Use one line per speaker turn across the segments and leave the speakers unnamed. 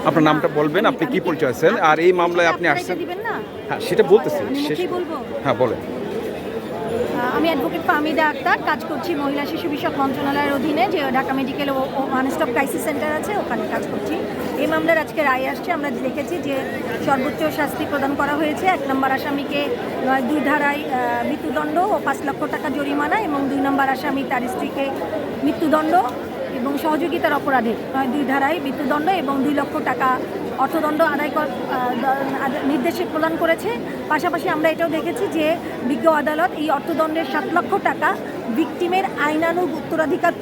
আপনার নামটা বলবেন, আপনি কি পরিচয় আছেন, আর এই মামলায় আপনি আসছেন? হ্যাঁ, সেটা বলতেছি। হ্যাঁ, বলেন।
আমি অ্যাডভোকেট ফাহমিদা আক্তার, কাজ করছি মহিলা শিশু বিষয়ক মন্ত্রণালয়ের অধীনে, যে ঢাকা মেডিকেল ও ওয়ান স্টপ ক্রাইসিস সেন্টার আছে, ওখানে কাজ করছি। এই মামলার আজকে রায় আসছে। আমরা দেখেছি যে সর্বোচ্চ শাস্তি প্রদান করা হয়েছে। 1 নম্বর আসামিকে 2 ধারায় মৃত্যুদণ্ড ও 5 লক্ষ টাকা জরিমানা, এবং 2 নম্বর আসামি তার স্ত্রীকে মৃত্যুদণ্ড এবং সহযোগিতার অপরাধে 2 ধারায় মৃত্যুদণ্ড এবং 2 লক্ষ টাকা অর্থদণ্ড আদায় নির্দেশ প্রদান করেছে। পাশাপাশি আমরা এটাও দেখেছি যে বিজ্ঞ আদালত এই অর্থদণ্ডের 7 লক্ষ টাকা ভিকটিমের আইনানুগ উত্তরাধিকার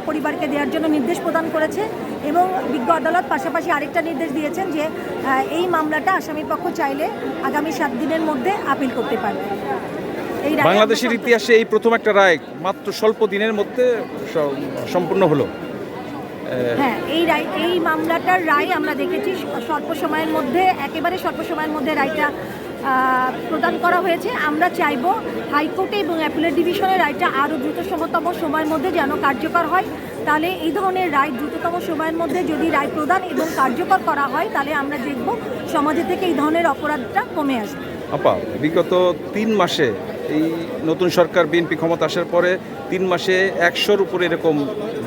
পরিবারকে দেওয়ার জন্য নির্দেশ প্রদান করেছে, এবং বিজ্ঞ আদালত পাশাপাশি আরেকটা নির্দেশ দিয়েছেন যে এই মামলাটা আসামির পক্ষ চাইলে আগামী 7 দিনের মধ্যে আপিল করতে পারবে।
বাংলাদেশের ইতিহাসে এই প্রথম একটা রায় মাত্র স্বল্প দিনের মধ্যে সম্পূর্ণ হলো।
হ্যাঁ, এই মামলাটার রায় আমরা দেখেছি স্বল্প সময়ের মধ্যে, একেবারে স্বল্প সময়ের মধ্যে রায়টা প্রদান করা হয়েছে। আমরা চাইব হাইকোর্টে এবং অ্যাপিলেট ডিভিশনের রায়টা আরও দ্রুততম সময়ের মধ্যে যেন কার্যকর হয়। তাহলে এই ধরনের রায় দ্রুততম সময়ের মধ্যে যদি রায় প্রদান এবং কার্যকর করা হয়, তাহলে আমরা দেখব সমাজে থেকে এই ধরনের অপরাধটা কমে আসবে।
আপা, বিগত 3 মাসে এই নতুন সরকার বিএনপি ক্ষমতা আসার পরে 3 মাসে 100-র উপরে এরকম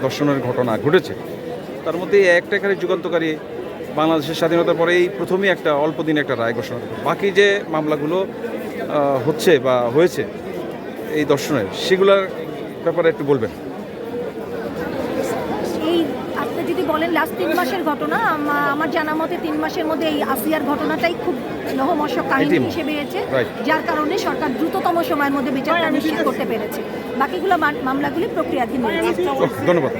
ধর্ষণের ঘটনা ঘটেছে। তার মধ্যে একটা এখানে যুগান্তকারী, বাংলাদেশের স্বাধীনতার পরে এই প্রথমেই একটা অল্প দিনে একটা রায় ঘোষণা করে। বাকি যে মামলাগুলো হচ্ছে বা হয়েছে এই ধর্ষণের, সেগুলোর ব্যাপারে একটু বলবেন।
এই আপনি যদি বলেন লাস্ট 3 মাসের ঘটনা, আমার জানা মতে 3 মাসের মধ্যে এই আসিয়ার ঘটনাটাই খুব লোহমর্ষক কাহিনী হিসেবে এসেছে, যার কারণে সরকার দ্রুততম সময়ের মধ্যে বিচারটা নিশ্চিত করতে পেরেছে। বাকিগুলো মামলাগুলি প্রক্রিয়াধীন রয়েছে।
ধন্যবাদ।